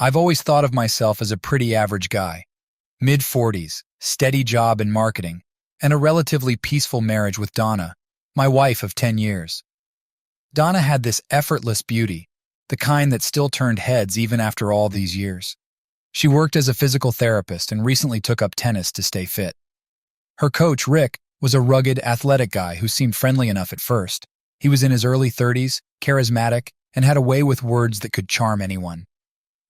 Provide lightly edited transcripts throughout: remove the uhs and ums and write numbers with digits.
I've always thought of myself as a pretty average guy. Mid-40s, steady job in marketing, and a relatively peaceful marriage with Donna, my wife of 10 years. Donna had this effortless beauty, the kind that still turned heads even after all these years. She worked as a physical therapist and recently took up tennis to stay fit. Her coach, Rick, was a rugged, athletic guy who seemed friendly enough at first. He was in his early 30s, charismatic, and had a way with words that could charm anyone.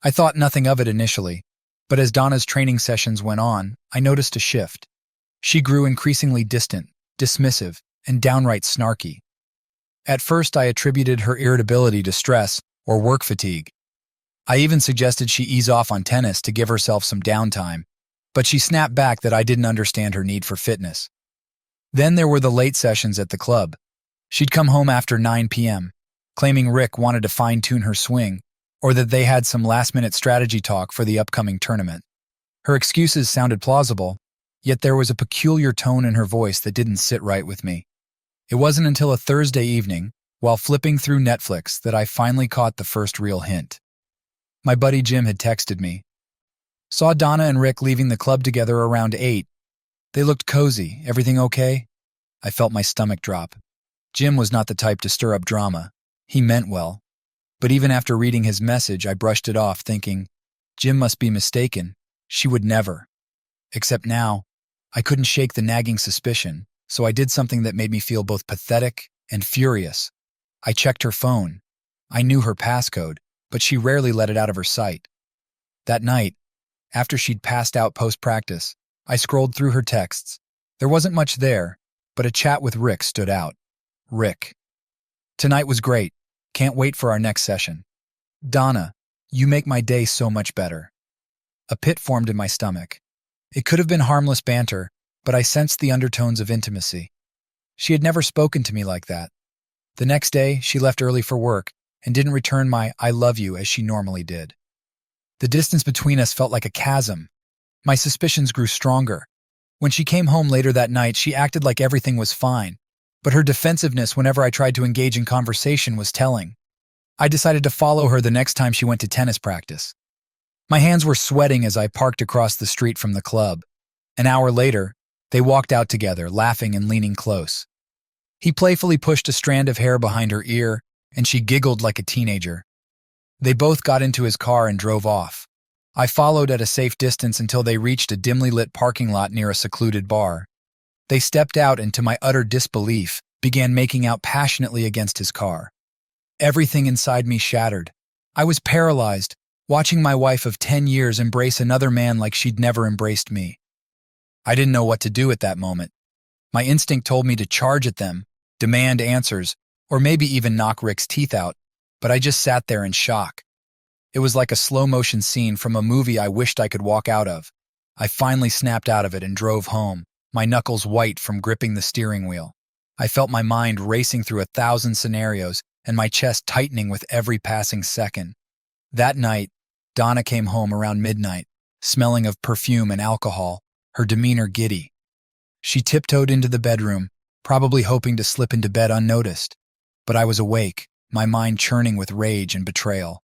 I thought nothing of it initially, but as Donna's training sessions went on, I noticed a shift. She grew increasingly distant, dismissive, and downright snarky. At first, I attributed her irritability to stress or work fatigue. I even suggested she ease off on tennis to give herself some downtime, but she snapped back that I didn't understand her need for fitness. Then there were the late sessions at the club. She'd come home after 9 p.m., claiming Rick wanted to fine-tune her swing, or that they had some last-minute strategy talk for the upcoming tournament. Her excuses sounded plausible, yet there was a peculiar tone in her voice that didn't sit right with me. It wasn't until a Thursday evening, while flipping through Netflix, that I finally caught the first real hint. My buddy Jim had texted me. Saw Donna and Rick leaving the club together around 8. They looked cozy. Everything okay? I felt my stomach drop. Jim was not the type to stir up drama. He meant well. But even after reading his message, I brushed it off, thinking, Jim must be mistaken. She would never. Except now, I couldn't shake the nagging suspicion, so I did something that made me feel both pathetic and furious. I checked her phone. I knew her passcode, but she rarely let it out of her sight. That night, after she'd passed out post-practice, I scrolled through her texts. There wasn't much there, but a chat with Rick stood out. Rick. Tonight was great. Can't wait for our next session. Donna, you make my day so much better. A pit formed in my stomach. It could have been harmless banter, but I sensed the undertones of intimacy. She had never spoken to me like that. The next day, she left early for work and didn't return my "I love you" as she normally did. The distance between us felt like a chasm. My suspicions grew stronger. When she came home later that night, she acted like everything was fine, but her defensiveness whenever I tried to engage in conversation was telling. I decided to follow her the next time she went to tennis practice. My hands were sweating as I parked across the street from the club. An hour later, they walked out together, laughing and leaning close. He playfully pushed a strand of hair behind her ear, and she giggled like a teenager. They both got into his car and drove off. I followed at a safe distance until they reached a dimly lit parking lot near a secluded bar. They stepped out and, to my utter disbelief, began making out passionately against his car. Everything inside me shattered. I was paralyzed, watching my wife of 10 years embrace another man like she'd never embraced me. I didn't know what to do at that moment. My instinct told me to charge at them, demand answers, or maybe even knock Rick's teeth out, but I just sat there in shock. It was like a slow-motion scene from a movie I wished I could walk out of. I finally snapped out of it and drove home, my knuckles white from gripping the steering wheel. I felt my mind racing through 1,000 scenarios and my chest tightening with every passing second. That night, Donna came home around midnight, smelling of perfume and alcohol, her demeanor giddy. She tiptoed into the bedroom, probably hoping to slip into bed unnoticed. But I was awake, my mind churning with rage and betrayal.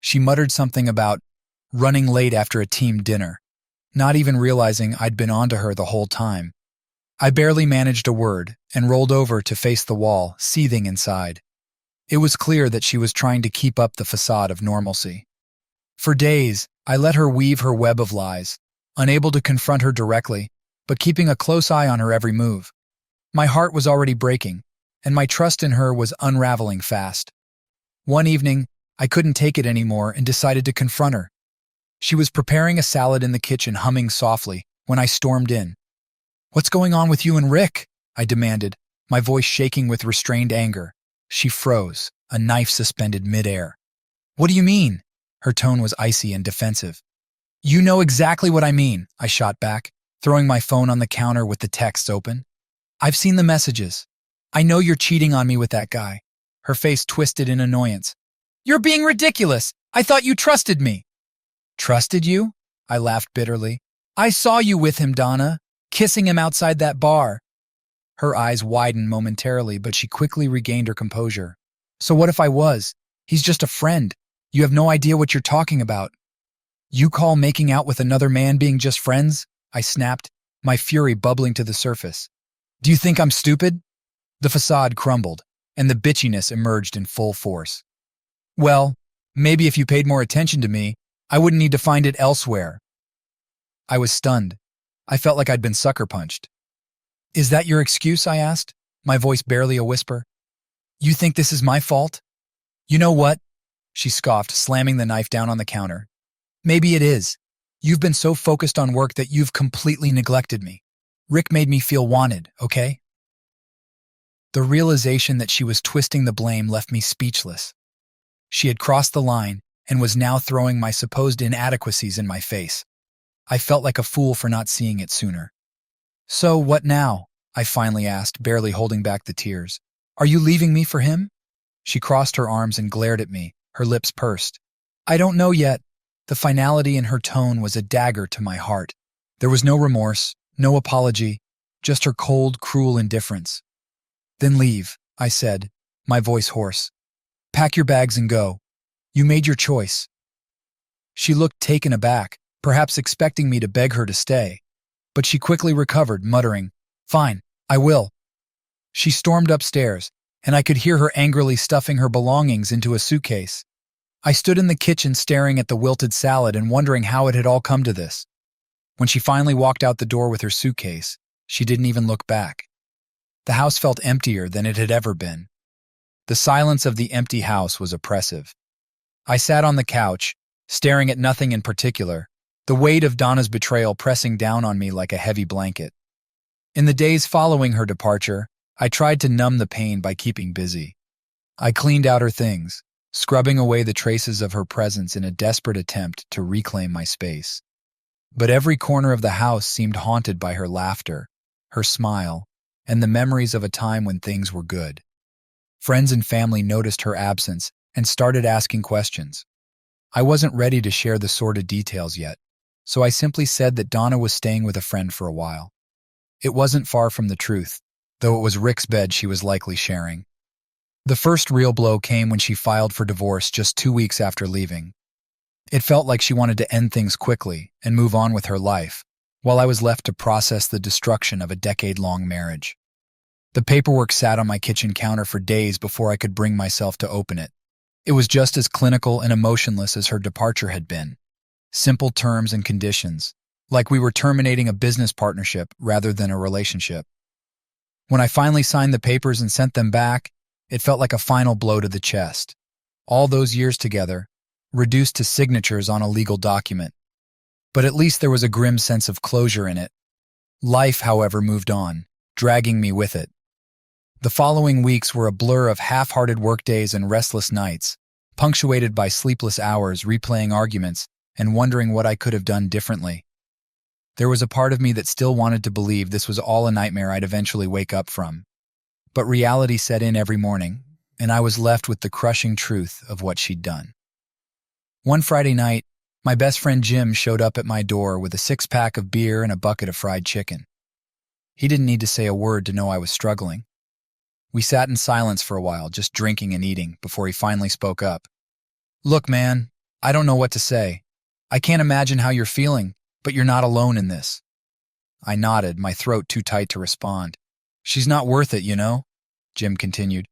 She muttered something about running late after a team dinner, not even realizing I'd been onto her the whole time. I barely managed a word and rolled over to face the wall, seething inside. It was clear that she was trying to keep up the facade of normalcy. For days, I let her weave her web of lies, unable to confront her directly, but keeping a close eye on her every move. My heart was already breaking, and my trust in her was unraveling fast. One evening, I couldn't take it anymore and decided to confront her. She was preparing a salad in the kitchen, humming softly, when I stormed in. "What's going on with you and Rick?" I demanded, my voice shaking with restrained anger. She froze, a knife suspended midair. "What do you mean?" Her tone was icy and defensive. "You know exactly what I mean," I shot back, throwing my phone on the counter with the texts open. "I've seen the messages. I know you're cheating on me with that guy." Her face twisted in annoyance. "You're being ridiculous. I thought you trusted me." "Trusted you?" I laughed bitterly. "I saw you with him, Donna, kissing him outside that bar." Her eyes widened momentarily, but she quickly regained her composure. "So what if I was? He's just a friend. You have no idea what you're talking about." You call making out with another man being just friends? I snapped, my fury bubbling to the surface. Do you think I'm stupid? The facade crumbled, and the bitchiness emerged in full force. Well, maybe if you paid more attention to me, I wouldn't need to find it elsewhere. I was stunned. I felt like I'd been sucker punched. Is that your excuse? I asked, my voice barely a whisper. You think this is my fault? You know what? She scoffed, slamming the knife down on the counter. Maybe it is. You've been so focused on work that you've completely neglected me. Rick made me feel wanted, okay? The realization that she was twisting the blame left me speechless. She had crossed the line and was now throwing my supposed inadequacies in my face. I felt like a fool for not seeing it sooner. So, what now? I finally asked, barely holding back the tears. Are you leaving me for him? She crossed her arms and glared at me, her lips pursed. I don't know yet. The finality in her tone was a dagger to my heart. There was no remorse, no apology, just her cold, cruel indifference. Then leave, I said, my voice hoarse. Pack your bags and go. You made your choice. She looked taken aback, perhaps expecting me to beg her to stay. But she quickly recovered, muttering, Fine, I will. She stormed upstairs, and I could hear her angrily stuffing her belongings into a suitcase. I stood in the kitchen staring at the wilted salad and wondering how it had all come to this. When she finally walked out the door with her suitcase, she didn't even look back. The house felt emptier than it had ever been. The silence of the empty house was oppressive. I sat on the couch, staring at nothing in particular, the weight of Donna's betrayal pressing down on me like a heavy blanket. In the days following her departure, I tried to numb the pain by keeping busy. I cleaned out her things, scrubbing away the traces of her presence in a desperate attempt to reclaim my space. But every corner of the house seemed haunted by her laughter, her smile, and the memories of a time when things were good. Friends and family noticed her absence and started asking questions. I wasn't ready to share the sordid details yet, so I simply said that Donna was staying with a friend for a while. It wasn't far from the truth, though it was Rick's bed she was likely sharing. The first real blow came when she filed for divorce just 2 weeks after leaving. It felt like she wanted to end things quickly and move on with her life, while I was left to process the destruction of a decade-long marriage. The paperwork sat on my kitchen counter for days before I could bring myself to open it. It was just as clinical and emotionless as her departure had been. Simple terms and conditions, like we were terminating a business partnership rather than a relationship. When I finally signed the papers and sent them back, it felt like a final blow to the chest. All those years together, reduced to signatures on a legal document. But at least there was a grim sense of closure in it. Life, however, moved on, dragging me with it. The following weeks were a blur of half-hearted workdays and restless nights, punctuated by sleepless hours replaying arguments and wondering what I could have done differently. There was a part of me that still wanted to believe this was all a nightmare I'd eventually wake up from. But reality set in every morning, and I was left with the crushing truth of what she'd done. One Friday night, my best friend Jim showed up at my door with a 6-pack of beer and a bucket of fried chicken. He didn't need to say a word to know I was struggling. We sat in silence for a while, just drinking and eating, before he finally spoke up. Look, man, I don't know what to say. I can't imagine how you're feeling, but you're not alone in this. I nodded, my throat too tight to respond. She's not worth it, you know, Jim continued.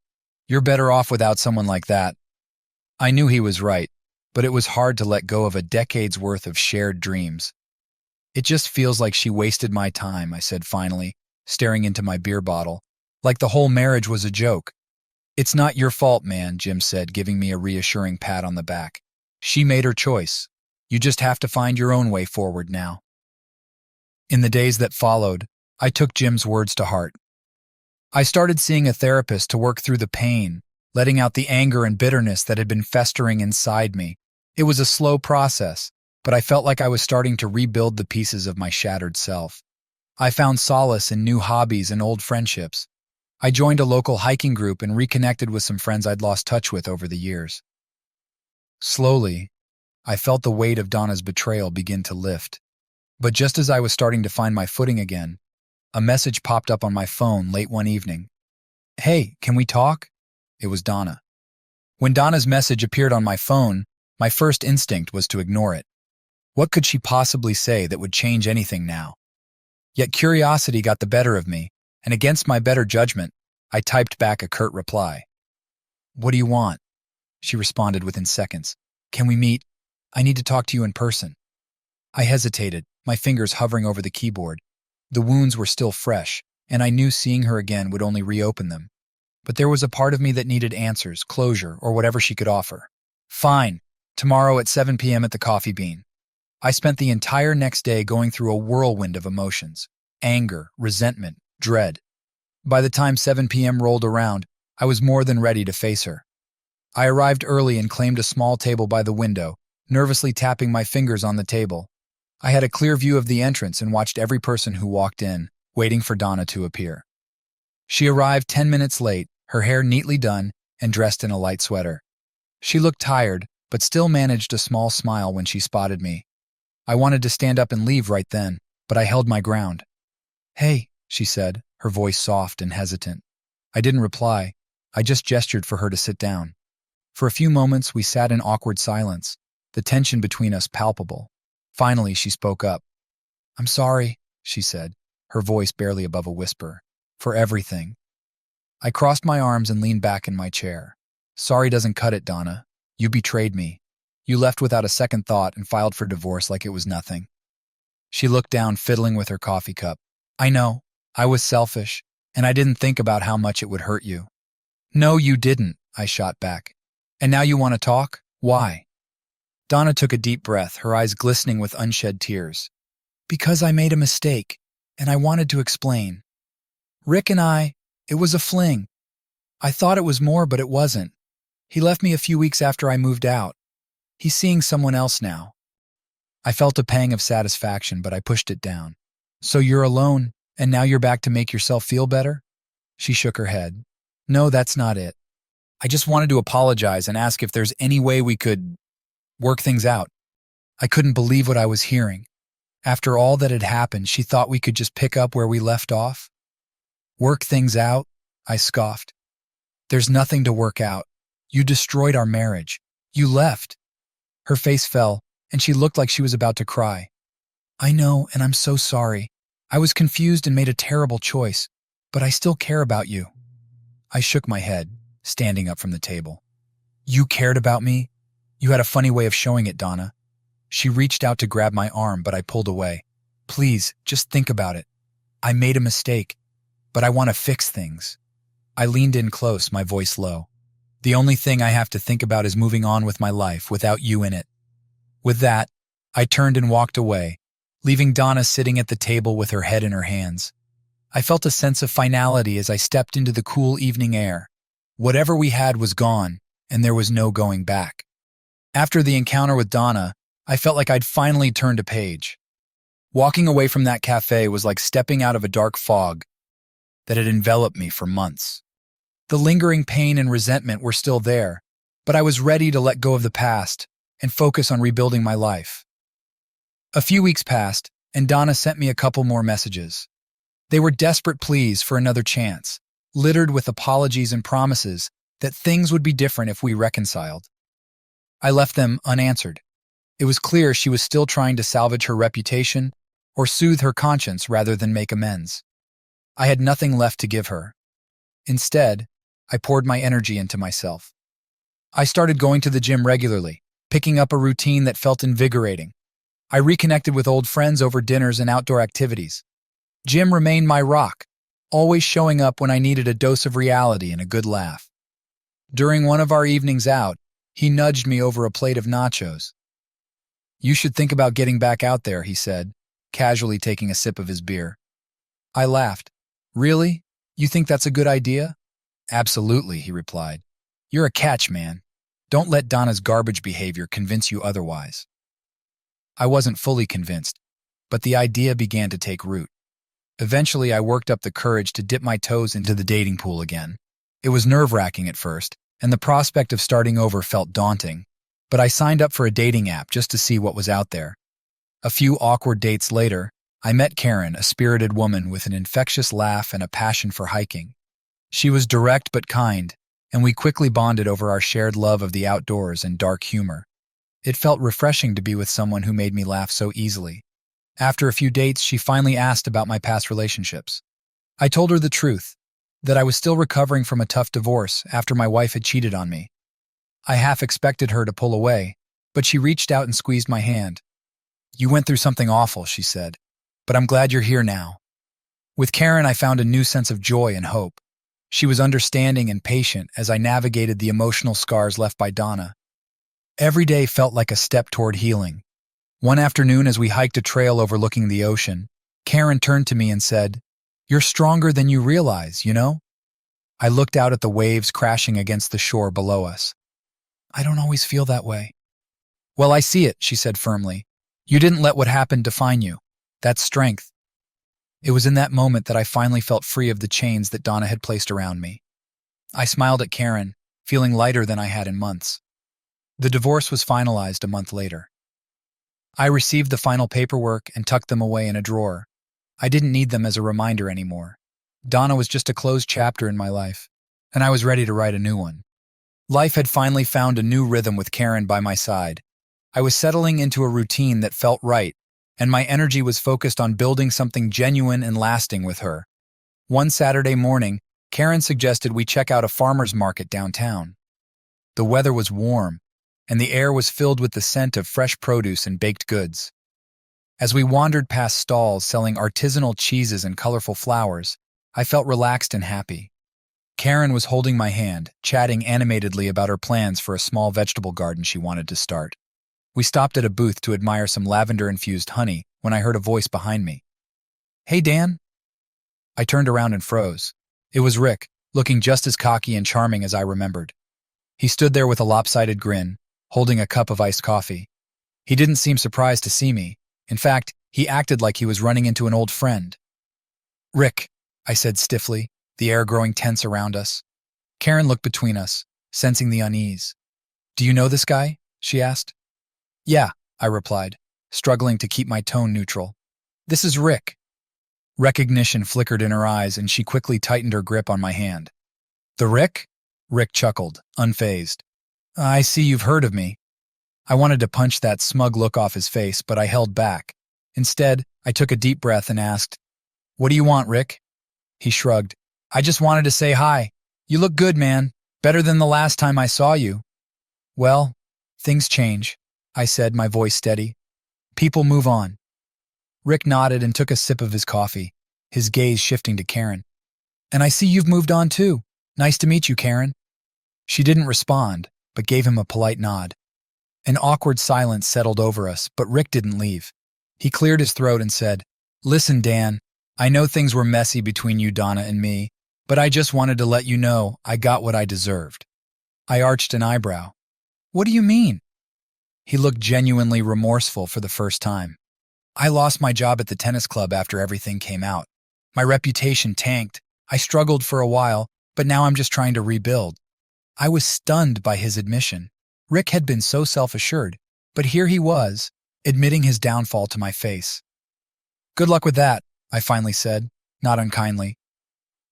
You're better off without someone like that. I knew he was right, but it was hard to let go of a decade's worth of shared dreams. It just feels like she wasted my time, I said finally, staring into my beer bottle, like the whole marriage was a joke. It's not your fault, man, Jim said, giving me a reassuring pat on the back. She made her choice. You just have to find your own way forward now. In the days that followed, I took Jim's words to heart. I started seeing a therapist to work through the pain, letting out the anger and bitterness that had been festering inside me. It was a slow process, but I felt like I was starting to rebuild the pieces of my shattered self. I found solace in new hobbies and old friendships. I joined a local hiking group and reconnected with some friends I'd lost touch with over the years. Slowly, I felt the weight of Donna's betrayal begin to lift. But just as I was starting to find my footing again, a message popped up on my phone late one evening. Hey, can we talk? It was Donna. When Donna's message appeared on my phone, my first instinct was to ignore it. What could she possibly say that would change anything now? Yet curiosity got the better of me, and against my better judgment, I typed back a curt reply. "What do you want?" She responded within seconds. "Can we meet? I need to talk to you in person." I hesitated, my fingers hovering over the keyboard. The wounds were still fresh, and I knew seeing her again would only reopen them. But there was a part of me that needed answers, closure, or whatever she could offer. "Fine. Tomorrow at 7 p.m. at the Coffee Bean." I spent the entire next day going through a whirlwind of emotions. Anger, resentment, dread. By the time 7 p.m. rolled around, I was more than ready to face her. I arrived early and claimed a small table by the window, nervously tapping my fingers on the table. I had a clear view of the entrance and watched every person who walked in, waiting for Donna to appear. She arrived 10 minutes late, her hair neatly done, and dressed in a light sweater. She looked tired, but still managed a small smile when she spotted me. I wanted to stand up and leave right then, but I held my ground. "Hey," she said, her voice soft and hesitant. I didn't reply. I just gestured for her to sit down. For a few moments, we sat in awkward silence, the tension between us palpable. Finally, she spoke up. "I'm sorry," she said, her voice barely above a whisper, "for everything." I crossed my arms and leaned back in my chair. "Sorry doesn't cut it, Donna. You betrayed me. You left without a second thought and filed for divorce like it was nothing." She looked down, fiddling with her coffee cup. "I know. I was selfish, and I didn't think about how much it would hurt you." "No, you didn't," I shot back. "And now you want to talk? Why?" Donna took a deep breath, her eyes glistening with unshed tears. "Because I made a mistake, and I wanted to explain. Rick and it was a fling. I thought it was more, but it wasn't. He left me a few weeks after I moved out. He's seeing someone else now." I felt a pang of satisfaction, but I pushed it down. "So you're alone, and now you're back to make yourself feel better?" She shook her head. "No, that's not it. I just wanted to apologize and ask if there's any way we could work things out." I couldn't believe what I was hearing. After all that had happened, she thought we could just pick up where we left off? "Work things out?" I scoffed. "There's nothing to work out. You destroyed our marriage. You left." Her face fell, and she looked like she was about to cry. "I know, and I'm so sorry. I was confused and made a terrible choice, but I still care about you." I shook my head, standing up from the table. "You cared about me? You had a funny way of showing it, Donna." She reached out to grab my arm, but I pulled away. "Please, just think about it. I made a mistake, but I want to fix things." I leaned in close, my voice low. "The only thing I have to think about is moving on with my life without you in it." With that, I turned and walked away, leaving Donna sitting at the table with her head in her hands. I felt a sense of finality as I stepped into the cool evening air. Whatever we had was gone, and there was no going back. After the encounter with Donna, I felt like I'd finally turned a page. Walking away from that cafe was like stepping out of a dark fog that had enveloped me for months. The lingering pain and resentment were still there, but I was ready to let go of the past and focus on rebuilding my life. A few weeks passed, and Donna sent me a couple more messages. They were desperate pleas for another chance, littered with apologies and promises that things would be different if we reconciled. I left them unanswered. It was clear she was still trying to salvage her reputation or soothe her conscience rather than make amends. I had nothing left to give her. Instead, I poured my energy into myself. I started going to the gym regularly, picking up a routine that felt invigorating. I reconnected with old friends over dinners and outdoor activities. Jim remained my rock, always showing up when I needed a dose of reality and a good laugh. During one of our evenings out, he nudged me over a plate of nachos. "You should think about getting back out there," he said, casually taking a sip of his beer. I laughed. "Really? You think that's a good idea?" "Absolutely," he replied. "You're a catch, man. Don't let Donna's garbage behavior convince you otherwise." I wasn't fully convinced, but the idea began to take root. Eventually, I worked up the courage to dip my toes into the dating pool again. It was nerve-wracking at first, and the prospect of starting over felt daunting, but I signed up for a dating app just to see what was out there. A few awkward dates later, I met Karen, a spirited woman with an infectious laugh and a passion for hiking. She was direct but kind, and we quickly bonded over our shared love of the outdoors and dark humor. It felt refreshing to be with someone who made me laugh so easily. After a few dates, she finally asked about my past relationships. I told her the truth, that I was still recovering from a tough divorce after my wife had cheated on me. I half expected her to pull away, but she reached out and squeezed my hand. "You went through something awful," she said, "but I'm glad you're here now." With Karen, I found a new sense of joy and hope. She was understanding and patient as I navigated the emotional scars left by Donna. Every day felt like a step toward healing. One afternoon, as we hiked a trail overlooking the ocean, Karen turned to me and said, "You're stronger than you realize, you know?" I looked out at the waves crashing against the shore below us. "I don't always feel that way." "Well, I see it," she said firmly. "You didn't let what happened define you. That's strength." It was in that moment that I finally felt free of the chains that Donna had placed around me. I smiled at Karen, feeling lighter than I had in months. The divorce was finalized a month later. I received the final paperwork and tucked them away in a drawer. I didn't need them as a reminder anymore. Donna was just a closed chapter in my life, and I was ready to write a new one. Life had finally found a new rhythm with Karen by my side. I was settling into a routine that felt right, and my energy was focused on building something genuine and lasting with her. One Saturday morning, Karen suggested we check out a farmer's market downtown. The weather was warm, and the air was filled with the scent of fresh produce and baked goods. As we wandered past stalls selling artisanal cheeses and colorful flowers, I felt relaxed and happy. Karen was holding my hand, chatting animatedly about her plans for a small vegetable garden she wanted to start. We stopped at a booth to admire some lavender-infused honey when I heard a voice behind me. "Hey, Dan." I turned around and froze. It was Rick, looking just as cocky and charming as I remembered. He stood there with a lopsided grin, holding a cup of iced coffee. He didn't seem surprised to see me. In fact, he acted like he was running into an old friend. "Rick," I said stiffly, the air growing tense around us. Karen looked between us, sensing the unease. "Do you know this guy?" she asked. "Yeah," I replied, struggling to keep my tone neutral. "This is Rick." Recognition flickered in her eyes, and she quickly tightened her grip on my hand. "The Rick?" Rick chuckled, unfazed. "I see you've heard of me." I wanted to punch that smug look off his face, but I held back. Instead, I took a deep breath and asked, "What do you want, Rick?" He shrugged. "I just wanted to say hi. You look good, man. Better than the last time I saw you." "Well, things change," I said, my voice steady. "People move on." Rick nodded and took a sip of his coffee, his gaze shifting to Karen. "And I see you've moved on too. Nice to meet you, Karen." She didn't respond, but gave him a polite nod. An awkward silence settled over us, but Rick didn't leave. He cleared his throat and said, "Listen, Dan, I know things were messy between you, Donna, and me, but I just wanted to let you know I got what I deserved." I arched an eyebrow. "What do you mean?" He looked genuinely remorseful for the first time. "I lost my job at the tennis club after everything came out. My reputation tanked. I struggled for a while, but now I'm just trying to rebuild." I was stunned by his admission. Rick had been so self-assured, but here he was, admitting his downfall to my face. "Good luck with that," I finally said, not unkindly.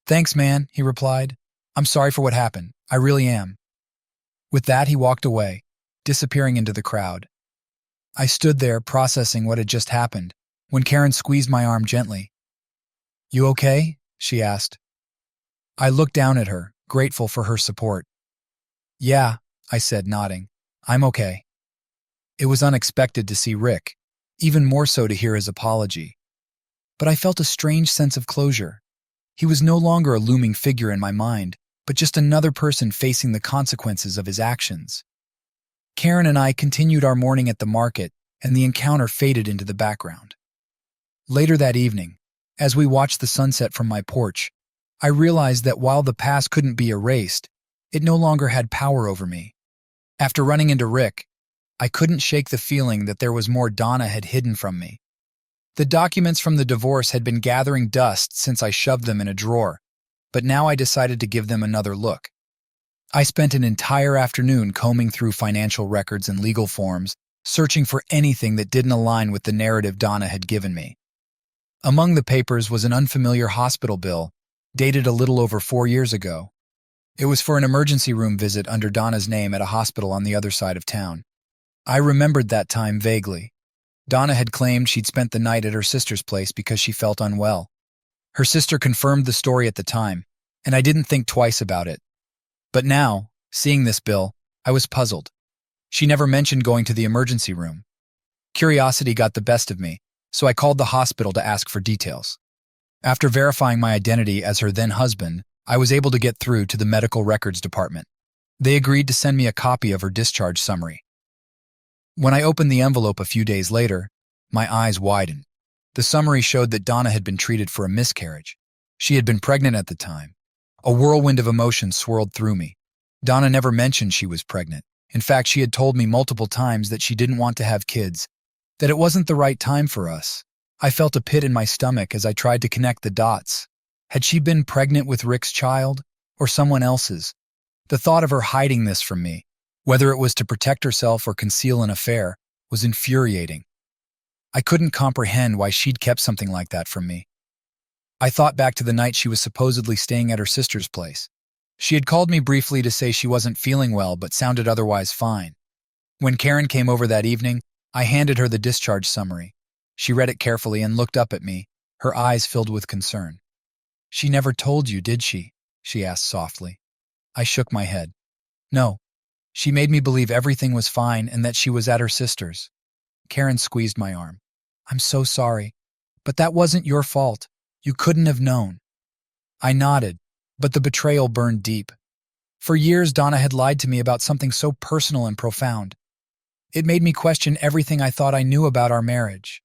"Thanks, man," he replied. "I'm sorry for what happened. I really am." With that, he walked away, disappearing into the crowd. I stood there processing what had just happened, when Karen squeezed my arm gently. "You okay?" she asked. I looked down at her, grateful for her support. "Yeah," I said, nodding. "I'm okay." It was unexpected to see Rick, even more so to hear his apology. But I felt a strange sense of closure. He was no longer a looming figure in my mind, but just another person facing the consequences of his actions. Karen and I continued our morning at the market, and the encounter faded into the background. Later that evening, as we watched the sunset from my porch, I realized that while the past couldn't be erased, it no longer had power over me. After running into Rick, I couldn't shake the feeling that there was more Donna had hidden from me. The documents from the divorce had been gathering dust since I shoved them in a drawer, but now I decided to give them another look. I spent an entire afternoon combing through financial records and legal forms, searching for anything that didn't align with the narrative Donna had given me. Among the papers was an unfamiliar hospital bill, dated a little over 4 years ago. It was for an emergency room visit under Donna's name at a hospital on the other side of town. I remembered that time vaguely. Donna had claimed she'd spent the night at her sister's place because she felt unwell. Her sister confirmed the story at the time, and I didn't think twice about it. But now, seeing this bill, I was puzzled. She never mentioned going to the emergency room. Curiosity got the best of me, so I called the hospital to ask for details. After verifying my identity as her then-husband, I was able to get through to the medical records department. They agreed to send me a copy of her discharge summary. When I opened the envelope a few days later, my eyes widened. The summary showed that Donna had been treated for a miscarriage. She had been pregnant at the time. A whirlwind of emotions swirled through me. Donna never mentioned she was pregnant. In fact, she had told me multiple times that she didn't want to have kids, that it wasn't the right time for us. I felt a pit in my stomach as I tried to connect the dots. Had she been pregnant with Rick's child, or someone else's? The thought of her hiding this from me, whether it was to protect herself or conceal an affair, was infuriating. I couldn't comprehend why she'd kept something like that from me. I thought back to the night she was supposedly staying at her sister's place. She had called me briefly to say she wasn't feeling well but sounded otherwise fine. When Karen came over that evening, I handed her the discharge summary. She read it carefully and looked up at me, her eyes filled with concern. "She never told you, did she?" she asked softly. I shook my head. "No. She made me believe everything was fine and that she was at her sister's." Karen squeezed my arm. "I'm so sorry. But that wasn't your fault. You couldn't have known." I nodded, but the betrayal burned deep. For years, Donna had lied to me about something so personal and profound. It made me question everything I thought I knew about our marriage.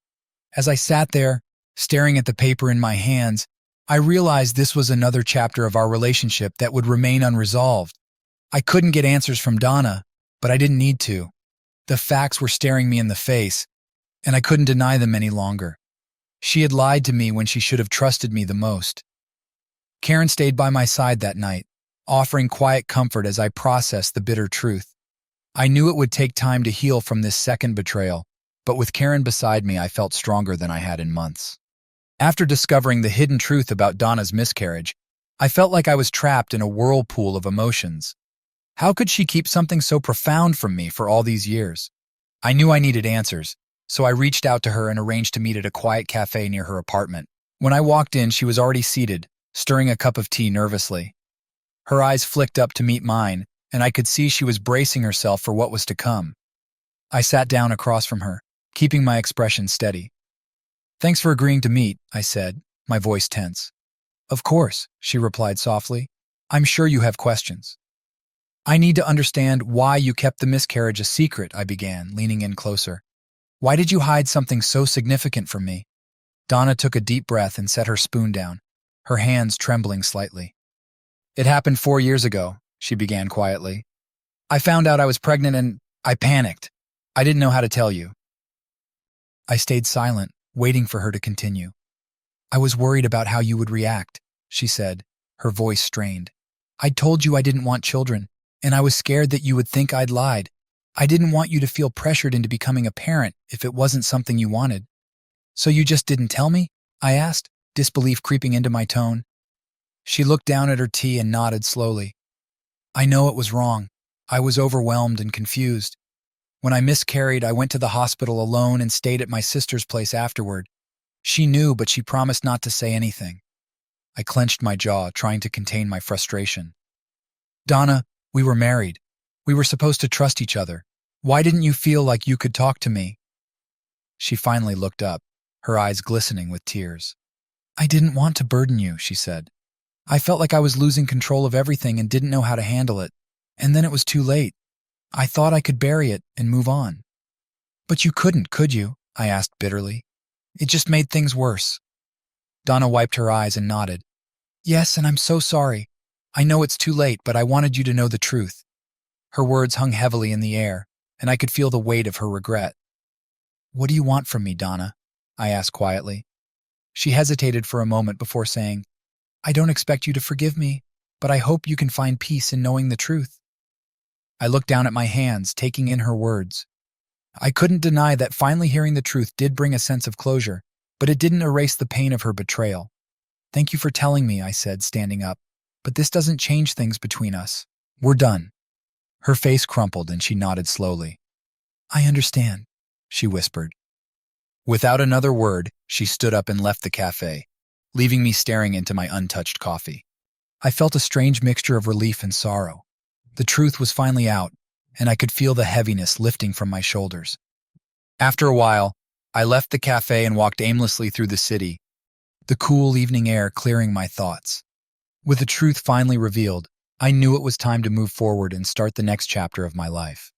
As I sat there, staring at the paper in my hands, I realized this was another chapter of our relationship that would remain unresolved. I couldn't get answers from Donna, but I didn't need to. The facts were staring me in the face, and I couldn't deny them any longer. She had lied to me when she should have trusted me the most. Karen stayed by my side that night, offering quiet comfort as I processed the bitter truth. I knew it would take time to heal from this second betrayal, but with Karen beside me, I felt stronger than I had in months. After discovering the hidden truth about Donna's miscarriage, I felt like I was trapped in a whirlpool of emotions. How could she keep something so profound from me for all these years? I knew I needed answers, so I reached out to her and arranged to meet at a quiet cafe near her apartment. When I walked in, she was already seated, stirring a cup of tea nervously. Her eyes flicked up to meet mine, and I could see she was bracing herself for what was to come. I sat down across from her, keeping my expression steady. "Thanks for agreeing to meet," I said, my voice tense. "Of course," she replied softly. "I'm sure you have questions." "I need to understand why you kept the miscarriage a secret," I began, leaning in closer. "Why did you hide something so significant from me?" Donna took a deep breath and set her spoon down, her hands trembling slightly. "It happened 4 years ago," she began quietly. "I found out I was pregnant and I panicked. I didn't know how to tell you." I stayed silent, waiting for her to continue. "I was worried about how you would react," she said, her voice strained. "I told you I didn't want children, and I was scared that you would think I'd lied. I didn't want you to feel pressured into becoming a parent if it wasn't something you wanted." "So you just didn't tell me?" I asked, disbelief creeping into my tone. She looked down at her tea and nodded slowly. "I know it was wrong. I was overwhelmed and confused. When I miscarried, I went to the hospital alone and stayed at my sister's place afterward. She knew, but she promised not to say anything." I clenched my jaw, trying to contain my frustration. "Donna, we were married. We were supposed to trust each other. Why didn't you feel like you could talk to me?" She finally looked up, her eyes glistening with tears. "I didn't want to burden you," she said. "I felt like I was losing control of everything and didn't know how to handle it. And then it was too late. I thought I could bury it and move on." "But you couldn't, could you?" I asked bitterly. "It just made things worse." Donna wiped her eyes and nodded. "Yes, and I'm so sorry. I know it's too late, but I wanted you to know the truth." Her words hung heavily in the air, and I could feel the weight of her regret. "What do you want from me, Donna?" I asked quietly. She hesitated for a moment before saying, "I don't expect you to forgive me, but I hope you can find peace in knowing the truth." I looked down at my hands, taking in her words. I couldn't deny that finally hearing the truth did bring a sense of closure, but it didn't erase the pain of her betrayal. "Thank you for telling me," I said, standing up, "but this doesn't change things between us. We're done." Her face crumpled and she nodded slowly. I understand, she whispered. Without another word, she stood up and left the cafe, leaving me staring into my untouched coffee. I felt a strange mixture of relief and sorrow. The truth was finally out, and I could feel the heaviness lifting from my shoulders. After a while, I left the cafe and walked aimlessly through the city, the cool evening air clearing my thoughts. With the truth finally revealed, I knew it was time to move forward and start the next chapter of my life.